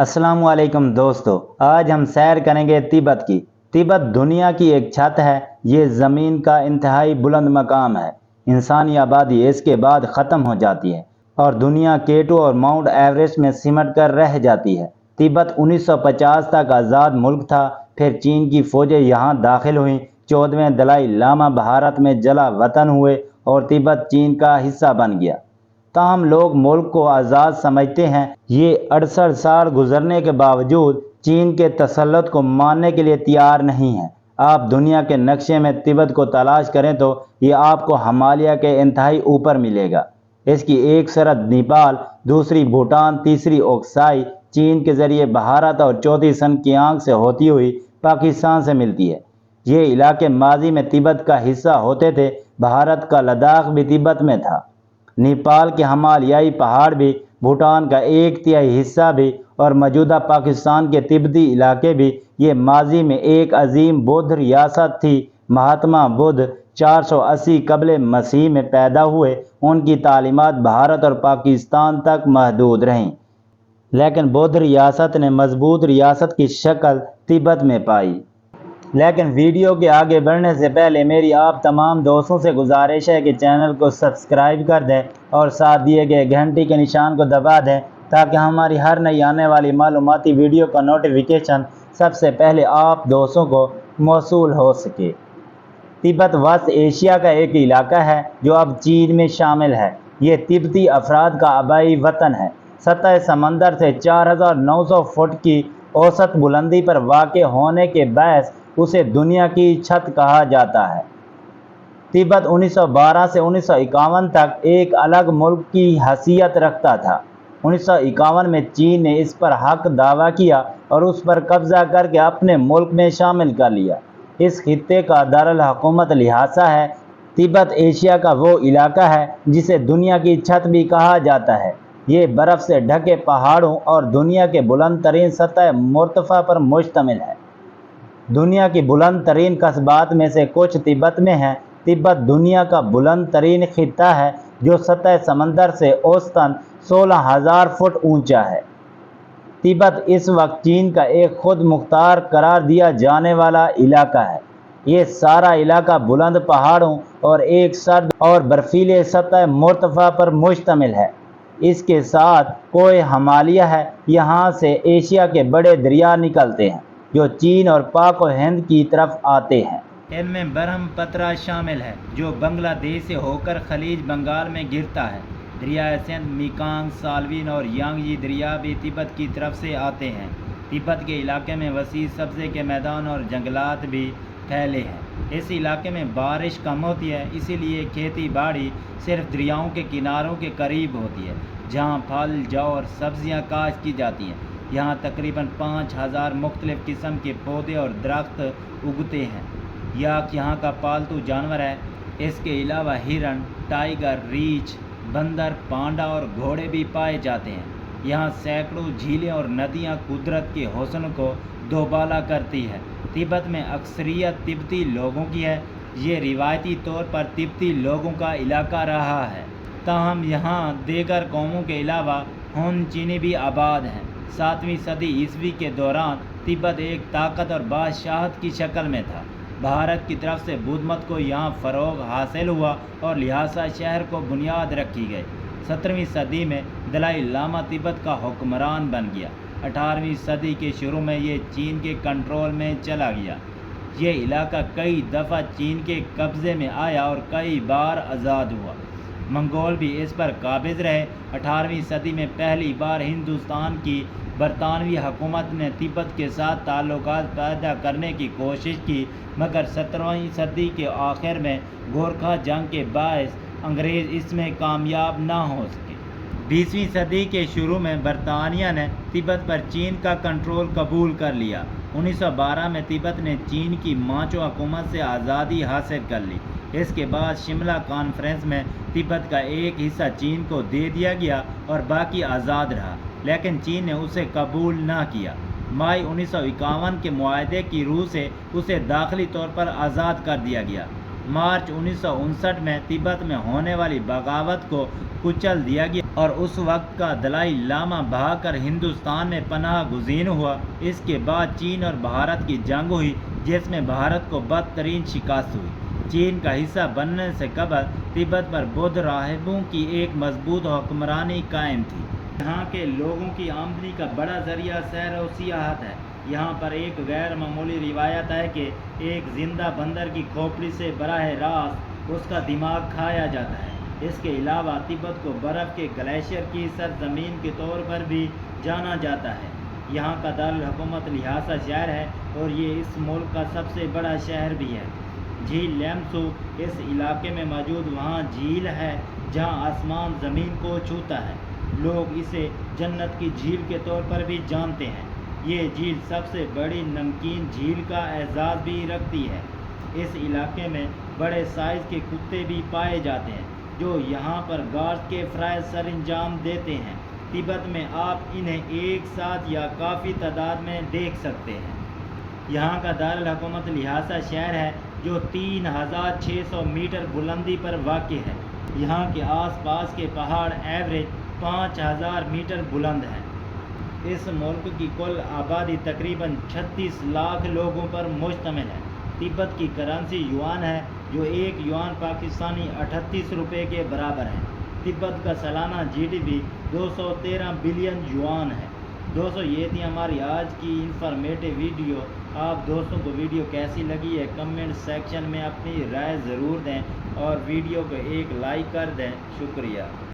अस्सलाम वालेकुम दोस्तों, आज हम सैर करेंगे तिब्बत की। तिब्बत दुनिया की एक छत है। ये ज़मीन का इंतहाई बुलंद मकाम है। इंसानी आबादी इसके बाद ख़त्म हो जाती है और दुनिया केटू और माउंट एवरेस्ट में सिमट कर रह जाती है। तिब्बत 1950 तक आज़ाद मुल्क था। फिर चीन की फ़ौजें यहाँ दाखिल हुईं। 14वें दलाई लामा भारत में जला वतन हुए और तिब्बत चीन का हिस्सा बन गया। ताहम लोग मुल्क को आज़ाद समझते हैं। ये 68 साल गुजरने के बावजूद चीन के तसल्लुत को मानने के लिए तैयार नहीं है। आप दुनिया के नक्शे में तिब्बत को तलाश करें तो ये आपको हिमालय के इंतहाई ऊपर मिलेगा। इसकी एक सरहद नेपाल, दूसरी भूटान, तीसरी ओक्साई चीन के ज़रिए भारत और चौथी सनकियांग से होती हुई पाकिस्तान से मिलती है। ये इलाके माजी में तिब्बत का हिस्सा होते थे। भारत का लद्दाख भी तिब्बत में था। नेपाल के हिमालयाई पहाड़ भी, भूटान का 1/3 हिस्सा भी और मौजूदा पाकिस्तान के तिब्बती इलाके भी ये माजी में एक अजीम बौद्ध रियासत थी। महात्मा बुद्ध 480 कबल मसीह में पैदा हुए। उनकी तालीमात भारत और पाकिस्तान तक महदूद रहीं, लेकिन बौद्ध रियासत ने मजबूत रियासत की शक्ल तिब्बत में पाई। लेकिन वीडियो के आगे बढ़ने से पहले मेरी आप तमाम दोस्तों से गुजारिश है कि चैनल को सब्सक्राइब कर दें और साथ दिए गए घंटी के निशान को दबा दें ताकि हमारी हर नई आने वाली मालूमाती वीडियो का नोटिफिकेशन सबसे पहले आप दोस्तों को मौसूल हो सके। तिब्बत वस्त एशिया का एक इलाका है जो अब चीन में शामिल है। ये तिब्बती अफराद का आबाई वतन है। सतह समंदर से 4900 फुट की औसत बुलंदी पर वाक़ होने के बायस उसे दुनिया की छत कहा जाता है। तिब्बत 1912 से 1951 तक एक अलग मुल्क की हैसियत रखता था। 1951 में चीन ने इस पर हक दावा किया और उस पर कब्जा करके अपने मुल्क में शामिल कर लिया। इस खित्ते का दारुल हुकूमत लिहासा है। तिब्बत एशिया का वो इलाका है जिसे दुनिया की छत भी कहा जाता है। ये बर्फ़ से ढके पहाड़ों और दुनिया के बुलंद तरीन सतह मुर्तफ़ा पर मुश्तमिल है। दुनिया की बुलंद तरीन कस्बात में से कुछ तिब्बत में हैं। तिब्बत दुनिया का बुलंद तरीन खित्ता है जो सतह समंदर से औसतन 16,000 फुट ऊंचा है। तिब्बत इस वक्त चीन का एक खुद मुख्तार करार दिया जाने वाला इलाका है। ये सारा इलाका बुलंद पहाड़ों और एक सर्द और बर्फीले सतह मुर्तफ़ा पर मुश्तमिल है। इसके साथ कोई हिमालय है। यहाँ से एशिया के बड़े दरिया निकलते हैं जो चीन और पाक और हिंद की तरफ आते हैं। इनमें ब्रह्मपुत्र शामिल है जो बांग्लादेश से होकर खलीज बंगाल में गिरता है। दरिया सिंध, मेकांग, साल्विन और यांगजी दरिया भी तिब्बत की तरफ से आते हैं। तिब्बत के इलाके में वसी सब्ज़े के मैदान और जंगलात भी फैले हैं। इस इलाके में बारिश कम होती है, इसीलिए खेती बाड़ी सिर्फ दरियाओं के किनारों के करीब होती है जहाँ फल, जौ और सब्ज़ियाँ काश्त की जाती हैं। यहाँ तकरीबन 5000 मुख्तलिफ़ किस्म के पौधे और दरख्त उगते हैं। याक यहाँ का पालतू जानवर है। इसके अलावा हिरन, टाइगर, रीछ, बंदर, पांडा और घोड़े भी पाए जाते हैं। यहाँ सैकड़ों झीलें और नदियाँ कुदरत के हुस्न को दोबाला करती है। तिब्बत में अक्सरियत तिब्बती लोगों की है। ये रिवायती तौर पर तिब्बती लोगों का इलाका रहा है। ताहम यहाँ दीगर कौमों के अलावा हुन चीनी भी आबाद हैं। 7वीं सदी ईस्वी के दौरान तिब्बत एक ताकत और बादशाहत की शक्ल में था। भारत की तरफ से बुद्ध मत को यहाँ फ़रोग़ हासिल हुआ और लिहाजा शहर को बुनियाद रखी गई। 17वीं सदी में दलाई लामा तिब्बत का हुक्मरान बन गया। 18वीं सदी के शुरू में ये चीन के कंट्रोल में चला गया। ये इलाका कई दफ़ा चीन के कब्ज़े में आया और कई बार आज़ाद हुआ। मंगोल भी इस पर काबिज़ रहे। 18वीं सदी में पहली बार हिंदुस्तान की बरतानवी हुकूमत ने तिब्बत के साथ ताल्लुकात पैदा करने की कोशिश की, मगर 17वीं सदी के आखिर में गोरखा जंग के बायस अंग्रेज़ इसमें कामयाब ना हो सके। 20वीं सदी के शुरू में बरतानिया ने तिब्बत पर चीन का कंट्रोल कबूल कर लिया। 1912 में तिब्बत ने चीन की मांचो हुकूमत से आज़ादी हासिल कर ली। इसके बाद शिमला कॉन्फ्रेंस में तिब्बत का एक हिस्सा चीन को दे दिया गया और बाकी आज़ाद रहा, लेकिन चीन ने उसे कबूल ना किया। मई 1951 के मुआहदे की रूह से उसे दाखिली तौर पर आज़ाद कर दिया गया। مارچ 1959 میں تبت میں ہونے والی بغاوت کو کچل دیا گیا اور اس وقت کا دلائی لاما بھاگ کر ہندوستان میں پناہ گزین ہوا۔ اس کے بعد چین اور بھارت کی جنگ ہوئی جس میں بھارت کو بدترین شکست ہوئی۔ چین کا حصہ بننے سے قبل تبت پر بدھ راہبوں کی ایک مضبوط حکمرانی قائم تھی۔ یہاں کے لوگوں کی آمدنی کا بڑا ذریعہ سیر و سیاحت ہے۔ یہاں پر ایک غیر معمولی روایت ہے کہ ایک زندہ بندر کی کھوپڑی سے براہ راست اس کا دماغ کھایا جاتا ہے۔ اس کے علاوہ تبت کو برف کے گلیشیئر کی سرزمین کے طور پر بھی جانا جاتا ہے۔ یہاں کا دارالحکومت لھاسا شہر ہے اور یہ اس ملک کا سب سے بڑا شہر بھی ہے۔ جھیل لیمسو اس علاقے میں موجود وہاں جھیل ہے جہاں آسمان زمین کو چھوتا ہے۔ لوگ اسے جنت کی جھیل کے طور پر بھی جانتے ہیں۔ یہ جھیل سب سے بڑی نمکین جھیل کا اعزاز بھی رکھتی ہے۔ اس علاقے میں بڑے سائز کے کتے بھی پائے جاتے ہیں جو یہاں پر گوشت کے فرائض سر انجام دیتے ہیں۔ تبت میں آپ انہیں ایک ساتھ یا کافی تعداد میں دیکھ سکتے ہیں۔ یہاں کا دارالحکومت لھاسا شہر ہے جو 3600 میٹر بلندی پر واقع ہے۔ یہاں کے آس پاس کے پہاڑ ایوریج 5000 میٹر بلند ہیں۔ اس ملک کی کل آبادی تقریباً 36 لاکھ لوگوں پر مشتمل ہے۔ تبت کی کرنسی یوان ہے جو ایک یوان پاکستانی 38 روپے کے برابر ہے۔ تبت کا سالانہ جی ڈی پی 213 بلین یوان ہے۔ دوستو یہ تھی ہماری آج کی انفارمیٹیو ویڈیو۔ آپ دوستوں کو ویڈیو کیسی لگی ہے کمنٹ سیکشن میں اپنی رائے ضرور دیں اور ویڈیو کو ایک لائک کر دیں۔ شکریہ۔